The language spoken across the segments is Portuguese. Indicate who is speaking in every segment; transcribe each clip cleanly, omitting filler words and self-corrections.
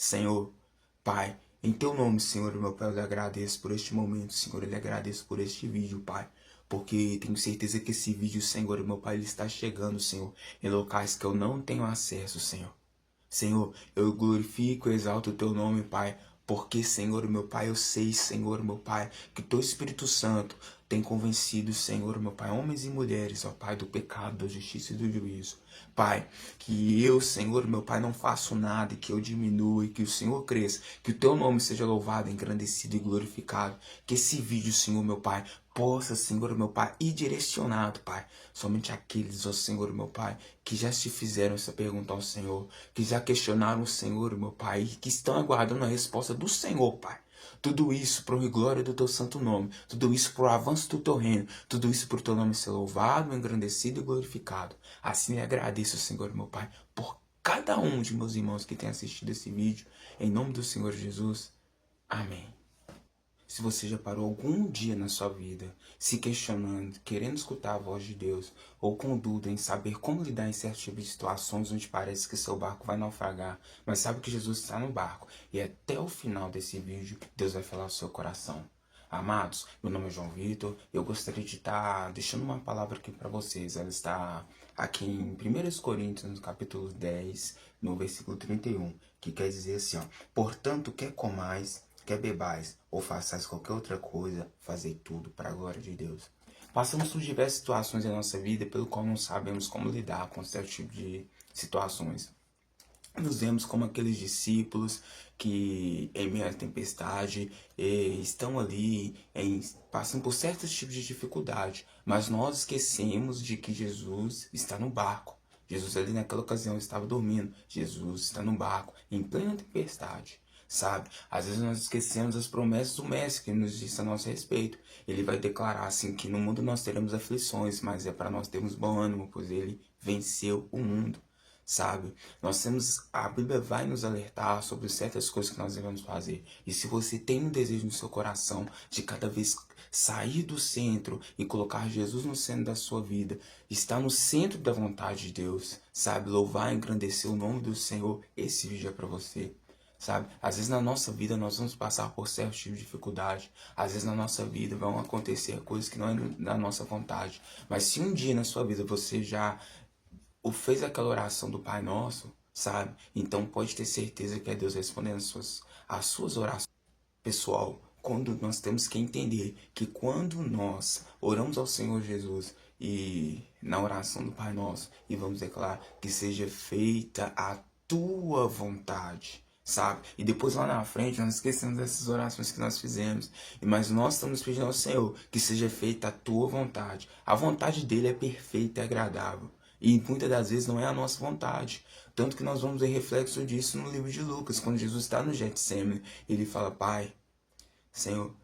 Speaker 1: Senhor, Pai, em teu nome, Senhor, meu Pai, eu lhe agradeço por este momento, Senhor, eu lhe agradeço por este vídeo, Pai, porque tenho certeza que esse vídeo, Senhor, meu Pai, ele está chegando, Senhor, em locais que eu não tenho acesso, Senhor. Senhor, eu glorifico e exalto o teu nome, Pai, porque, Senhor, meu Pai, eu sei, Senhor, meu Pai, que teu Espírito Santo tem convencido, Senhor, meu Pai, homens e mulheres, ó Pai, do pecado, da justiça e do juízo. Pai, que eu, Senhor, meu Pai, não faço nada e que eu diminua e que o Senhor cresça, que o teu nome seja louvado, engrandecido e glorificado. Que esse vídeo, Senhor, meu Pai, possa, Senhor, meu Pai, ir direcionado, Pai, somente aqueles, ó Senhor, meu Pai, que já te fizeram essa pergunta ao Senhor, que já questionaram o Senhor, meu Pai, e que estão aguardando a resposta do Senhor, Pai. Tudo isso para a glória do teu santo nome, tudo isso para o avanço do teu reino, tudo isso para o teu nome ser louvado, engrandecido e glorificado. Assim eu agradeço, Senhor, meu Pai, por cada um de meus irmãos que tem assistido esse vídeo, em nome do Senhor Jesus. Amém. Se você já parou algum dia na sua vida, se questionando, querendo escutar a voz de Deus, ou com dúvida em saber como lidar em certos tipos de situações onde parece que seu barco vai naufragar, mas sabe que Jesus está no barco, e até o final desse vídeo, Deus vai falar ao seu coração. Amados, meu nome é João Vitor, eu gostaria de estar deixando uma palavra aqui para vocês. Ela está aqui em 1 Coríntios, no capítulo 10, no versículo 31, que quer dizer assim, ó: portanto, quer comais, quer bebais, ou façais qualquer outra coisa, fazei tudo para a glória de Deus. Passamos por diversas situações em nossa vida pelo qual não sabemos como lidar com certo tipo de situações. Nos vemos como aqueles discípulos que, em meio à tempestade, estão ali, passam por certos tipos de dificuldade, mas nós esquecemos de que Jesus está no barco. Jesus ali naquela ocasião estava dormindo. Jesus está no barco, em plena tempestade. Sabe? Às vezes nós esquecemos as promessas do Mestre que nos disse a nosso respeito. Ele vai declarar assim que no mundo nós teremos aflições, mas é para nós termos bom ânimo, pois ele venceu o mundo. Sabe? A Bíblia vai nos alertar sobre certas coisas que nós devemos fazer. E se você tem um desejo no seu coração de cada vez sair do centro e colocar Jesus no centro da sua vida, estar no centro da vontade de Deus, sabe? Louvar e engrandecer o nome do Senhor, esse vídeo é para você. Sabe? Às vezes na nossa vida nós vamos passar por certos tipos de dificuldade. Às vezes na nossa vida vão acontecer coisas que não é da nossa vontade. Mas se um dia na sua vida você já fez aquela oração do Pai Nosso, sabe? Então pode ter certeza que é Deus respondendo as suas orações. Pessoal, quando nós temos que entender que quando nós oramos ao Senhor Jesus e na oração do Pai Nosso e vamos declarar que seja feita a tua vontade, sabe? E depois lá na frente nós esquecemos dessas orações que nós fizemos, mas nós estamos pedindo ao Senhor que seja feita a tua vontade. A vontade dele é perfeita e agradável. E muitas das vezes não é a nossa vontade. Tanto que nós vamos ver reflexo disso no livro de Lucas, quando Jesus está no Getsemane. Ele fala: Pai, Senhor,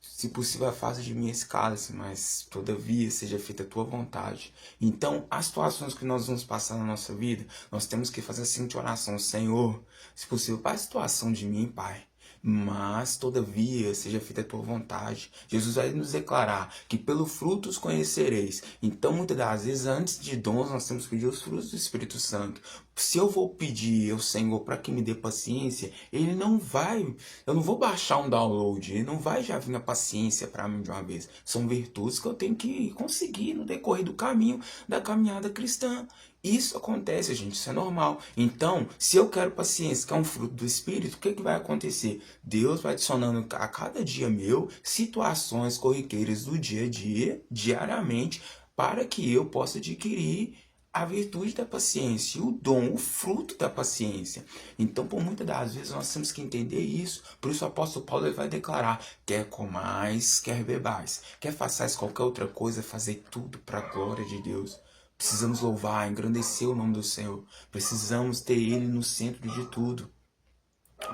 Speaker 1: se possível afasta de mim esse cálice, mas todavia seja feita a tua vontade. Então, as situações que nós vamos passar na nossa vida, nós temos que fazer a seguinte oração: Senhor, se possível, faz a situação de mim, Pai, mas todavia seja feita a tua vontade. Jesus vai nos declarar que pelo fruto os conhecereis. Então, muitas das vezes, antes de dons, nós temos que pedir os frutos do Espírito Santo. Se eu vou pedir ao Senhor para que me dê paciência, Ele não vai, eu não vou baixar um download, Ele não vai já vir a paciência para mim de uma vez. São virtudes que eu tenho que conseguir no decorrer do caminho, da caminhada cristã. Isso acontece, gente, isso é normal. Então, se eu quero paciência, que é um fruto do Espírito, o que vai acontecer? Deus vai adicionando a cada dia meu situações corriqueiras do dia a dia, diariamente, para que eu possa adquirir a virtude da paciência, o dom, o fruto da paciência. Então, por muitas das vezes, nós temos que entender isso. Por isso o apóstolo Paulo ele vai declarar: quer comais, quer bebais, quer façais qualquer outra coisa, fazer tudo para a glória de Deus. Precisamos louvar, engrandecer o nome do Senhor. Precisamos ter Ele no centro de tudo.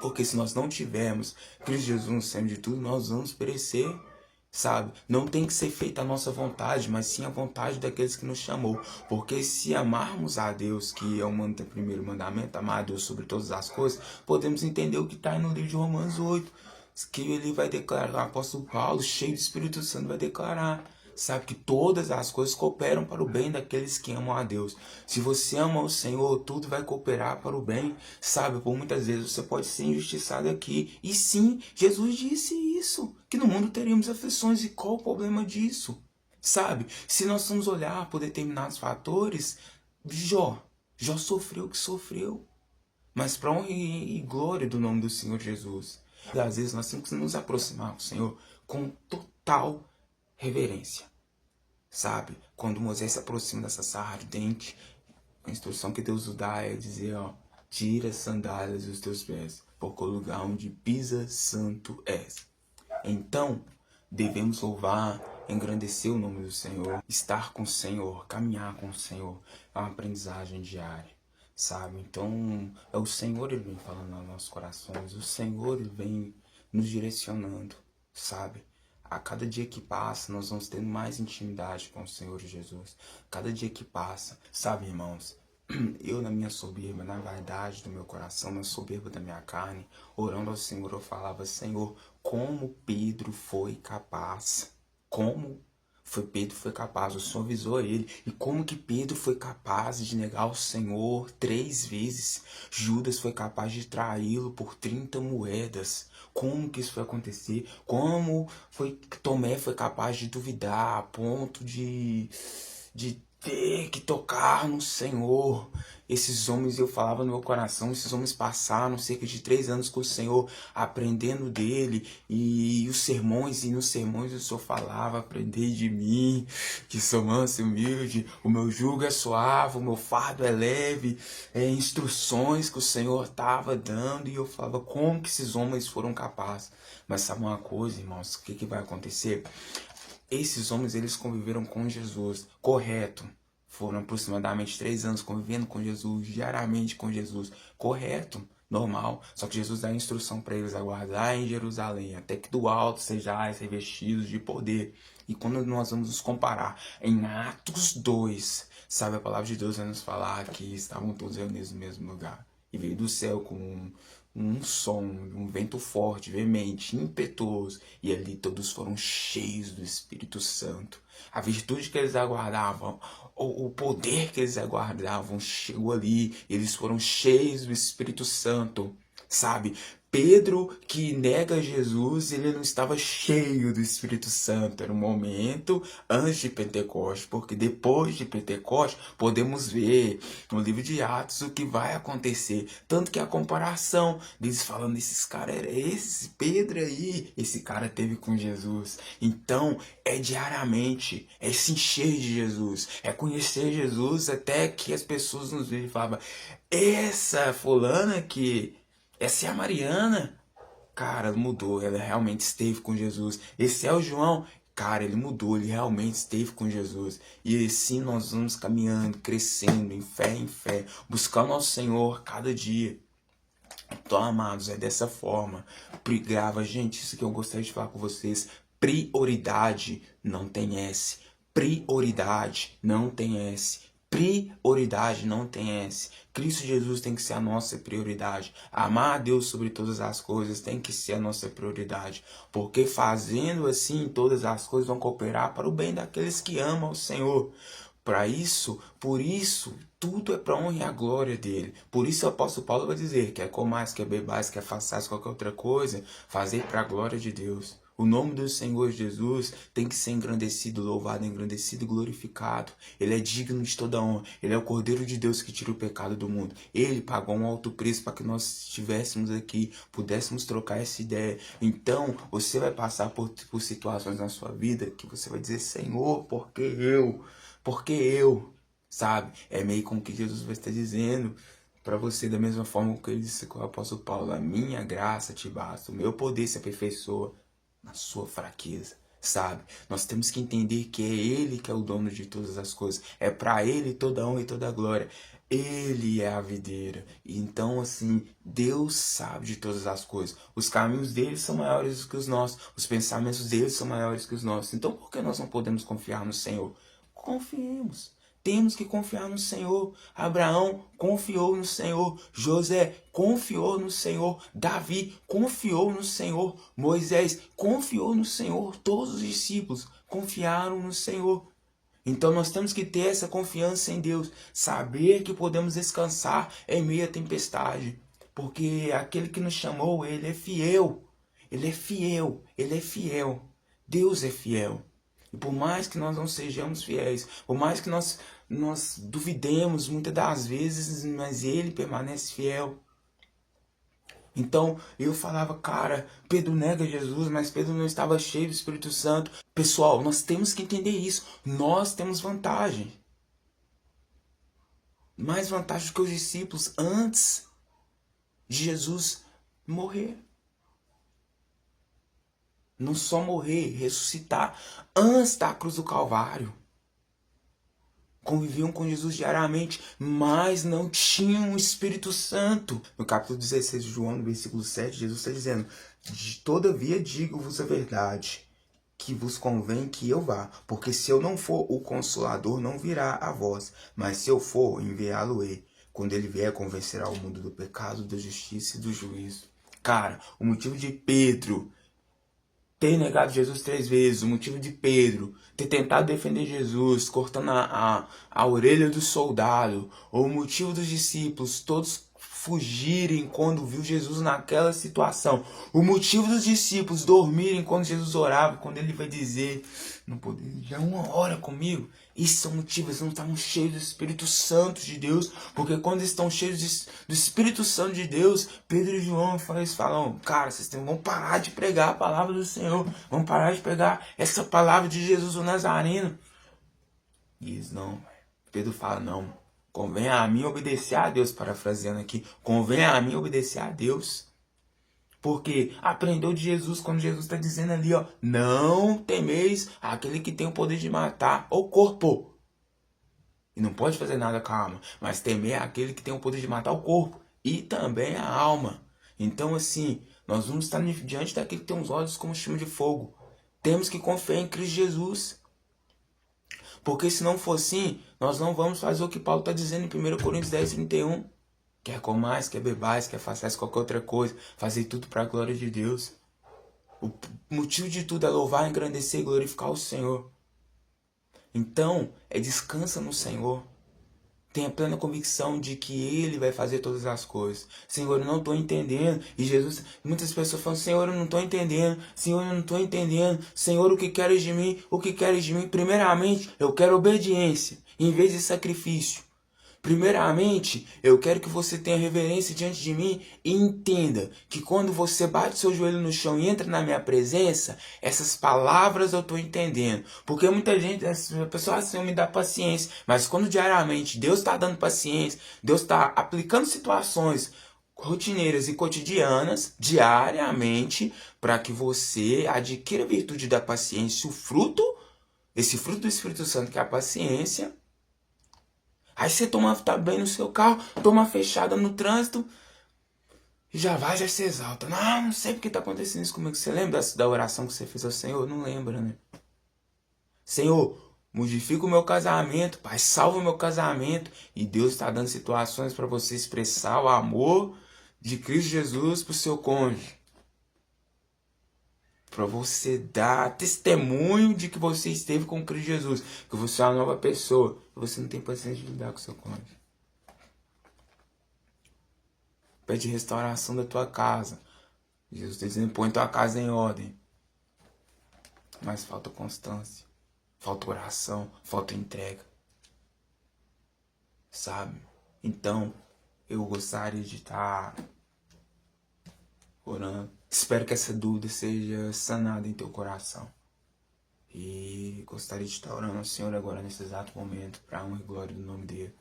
Speaker 1: Porque se nós não tivermos Cristo Jesus no centro de tudo, nós vamos perecer. Sabe? Não tem que ser feita a nossa vontade, mas sim a vontade daqueles que nos chamou. Porque se amarmos a Deus, que é o primeiro mandamento, amar a Deus sobre todas as coisas, podemos entender o que está no livro de Romanos 8. Que ele vai declarar, o apóstolo Paulo, cheio do Espírito Santo, vai declarar: Sabe que todas as coisas cooperam para o bem daqueles que amam a Deus. Se você ama o Senhor, tudo vai cooperar para o bem. Sabe, por muitas vezes você pode ser injustiçado aqui. E sim, Jesus disse isso, que no mundo teríamos aflições. E qual o problema disso? Sabe, se nós formos olhar por determinados fatores, Jó sofreu o que sofreu. Mas para honra e glória do nome do Senhor Jesus. Às vezes nós temos que nos aproximar do Senhor com total reverência. Sabe? Quando Moisés se aproxima dessa sarra ardente, a instrução que Deus nos dá é dizer, ó, tira as sandálias dos teus pés, porque o lugar onde pisa santo és. Então, devemos louvar, engrandecer o nome do Senhor, estar com o Senhor, caminhar com o Senhor. É uma aprendizagem diária, sabe? Então, é o Senhor, Ele vem falando nos nossos corações, o Senhor, Ele vem nos direcionando, sabe? A cada dia que passa, nós vamos tendo mais intimidade com o Senhor Jesus. Cada dia que passa, sabe, irmãos? Eu, na minha soberba, na vaidade do meu coração, na soberba da minha carne, orando ao Senhor, eu falava, Senhor, como Pedro foi capaz? Como Pedro foi capaz? O Senhor avisou ele. E como que Pedro foi capaz de negar o Senhor 3 vezes? Judas foi capaz de traí-lo por 30 moedas. Como que isso foi acontecer? Como Tomé foi capaz de duvidar a ponto de ter que tocar no Senhor? Esses homens, eu falava no meu coração, esses homens passaram cerca de 3 anos com o Senhor, aprendendo dele, e nos sermões o Senhor falava, aprendei de mim, que sou manso e humilde, o meu jugo é suave, o meu fardo é leve, instruções que o Senhor estava dando, e eu falava, como que esses homens foram capazes? Mas sabe uma coisa, irmãos, o que vai acontecer? Esses homens, eles conviveram com Jesus, correto. Foram aproximadamente 3 anos convivendo com Jesus, diariamente com Jesus, correto, normal. Só que Jesus dá a instrução para eles aguardar em Jerusalém, até que do alto sejais revestidos de poder. E quando nós vamos nos comparar em Atos 2, sabe, a palavra de Deus vai nos falar que estavam todos reunidos no mesmo lugar. E veio do céu com um som, um vento forte, veemente, impetuoso, e ali todos foram cheios do Espírito Santo. A virtude que eles aguardavam, o poder que eles aguardavam chegou ali, eles foram cheios do Espírito Santo, sabe? Pedro, que nega Jesus, ele não estava cheio do Espírito Santo. Era um momento antes de Pentecostes, porque depois de Pentecostes podemos ver no livro de Atos o que vai acontecer. Tanto que a comparação deles falando, esses caras era esse Pedro aí, esse cara teve com Jesus. Então é diariamente, é se encher de Jesus, é conhecer Jesus até que as pessoas nos vejam e falavam, essa fulana que... essa é a Mariana. Cara, mudou. Ela realmente esteve com Jesus. Esse é o João. Cara, ele mudou. Ele realmente esteve com Jesus. E assim nós vamos caminhando, crescendo em fé, buscando ao Senhor cada dia. Então, amados, é dessa forma. Grava, gente, isso que eu gostaria de falar com vocês. Prioridade não tem S. Prioridade não tem S. Prioridade não tem S. Cristo Jesus tem que ser a nossa prioridade. Amar a Deus sobre todas as coisas tem que ser a nossa prioridade. Porque fazendo assim, todas as coisas vão cooperar para o bem daqueles que amam o Senhor. Por isso, tudo é para a honra e a glória dele. Por isso o apóstolo Paulo vai dizer, quer comais, quer bebais, quer façais qualquer outra coisa, fazer para a glória de Deus. O nome do Senhor Jesus tem que ser engrandecido, louvado, engrandecido e glorificado. Ele é digno de toda honra. Ele é o Cordeiro de Deus que tira o pecado do mundo. Ele pagou um alto preço para que nós estivéssemos aqui, pudéssemos trocar essa ideia. Então, você vai passar por situações na sua vida que você vai dizer, Senhor, por que eu? Porque eu, sabe? É meio como que Jesus vai estar dizendo para você, da mesma forma que ele disse com o apóstolo Paulo, a minha graça te basta, o meu poder se aperfeiçoa na sua fraqueza, sabe? Nós temos que entender que é ele que é o dono de todas as coisas, é para ele toda a honra e toda a glória. Ele é a videira. Então, assim, Deus sabe de todas as coisas. Os caminhos dele são maiores do que os nossos. Os pensamentos dele são maiores que os nossos. Então, por que nós não podemos confiar no Senhor? Confiemos. Temos que confiar no Senhor. Abraão confiou no Senhor. José confiou no Senhor. Davi confiou no Senhor. Moisés confiou no Senhor. Todos os discípulos confiaram no Senhor. Então nós temos que ter essa confiança em Deus. Saber que podemos descansar em meio à tempestade. Porque aquele que nos chamou, ele é fiel. Ele é fiel. Ele é fiel. Deus é fiel. E por mais que nós não sejamos fiéis, por mais que nós duvidemos muitas das vezes, mas Ele permanece fiel. Então eu falava, cara, Pedro nega Jesus, mas Pedro não estava cheio do Espírito Santo. Pessoal, nós temos que entender isso. Nós temos vantagem. Mais vantagem que os discípulos antes de Jesus morrer. Não só morrer, ressuscitar antes da cruz do Calvário. Conviviam com Jesus diariamente, mas não tinham o Espírito Santo. No capítulo 16 de João, no versículo 7, Jesus está dizendo: todavia digo-vos a verdade, que vos convém que eu vá, porque se eu não for, o Consolador não virá a vós, mas se eu for, enviá-lo-ei. Quando ele vier, convencerá o mundo do pecado, da justiça e do juízo. Cara, o motivo de Pedro ter negado Jesus 3 vezes, o motivo de Pedro ter tentado defender Jesus, cortando a orelha do soldado, ou o motivo dos discípulos todos fugirem quando viu Jesus naquela situação, o motivo dos discípulos dormirem quando Jesus orava, quando ele vai dizer, não poderia já 1 hora comigo. Isso são motivos, eles não estavam cheios do Espírito Santo de Deus, porque quando estão cheios do Espírito Santo de Deus, Pedro e João falam, cara, vocês vão parar de pregar a palavra do Senhor, vão parar de pregar essa palavra de Jesus o Nazareno. E eles não, Pedro fala, não, convém a mim obedecer a Deus, parafraseando aqui, convém a mim obedecer a Deus. Porque aprendeu de Jesus quando Jesus está dizendo ali, ó, não temeis aquele que tem o poder de matar o corpo. E não pode fazer nada com a alma, mas temer aquele que tem o poder de matar o corpo e também a alma. Então assim, nós vamos estar diante daquele que tem os olhos como chama de fogo. Temos que confiar em Cristo Jesus. Porque se não for assim, nós não vamos fazer o que Paulo está dizendo em 1 Coríntios 10, 31. Quer comais, quer bebais, quer façais qualquer outra coisa. Fazer tudo para a glória de Deus. O motivo de tudo é louvar, engrandecer e glorificar o Senhor. Então, descansa no Senhor. Tenha plena convicção de que Ele vai fazer todas as coisas. Senhor, eu não estou entendendo. E Jesus, muitas pessoas falam, Senhor, eu não estou entendendo. Senhor, eu não estou entendendo. Senhor, o que queres de mim? O que queres de mim? Primeiramente, eu quero obediência, em vez de sacrifício. Primeiramente, eu quero que você tenha reverência diante de mim e entenda que quando você bate seu joelho no chão e entra na minha presença, essas palavras eu estou entendendo. Porque muita gente, a pessoa assim, me dá paciência, mas quando diariamente Deus está dando paciência, Deus está aplicando situações rotineiras e cotidianas, diariamente, para que você adquira a virtude da paciência, o fruto, esse fruto do Espírito Santo que é a paciência. Aí você tá bem no seu carro, toma fechada no trânsito, e já se exalta. Não sei porque tá acontecendo isso comigo. Você lembra da oração que você fez ao Senhor? Não lembra, né? Senhor, modifica o meu casamento, Pai, salva o meu casamento. E Deus está dando situações para você expressar o amor de Cristo Jesus pro seu cônjuge. Para você dar testemunho de que você esteve com Cristo Jesus, que você é uma nova pessoa, que você não tem paciência de lidar com seu cônjuge. Pede restauração da tua casa. Jesus está dizendo, põe tua casa em ordem. Mas falta constância, falta oração, falta entrega. Sabe? Então, eu gostaria de estar orando. Espero que essa dúvida seja sanada em teu coração. E gostaria de estar orando ao Senhor agora nesse exato momento, para a honra e glória do nome dele.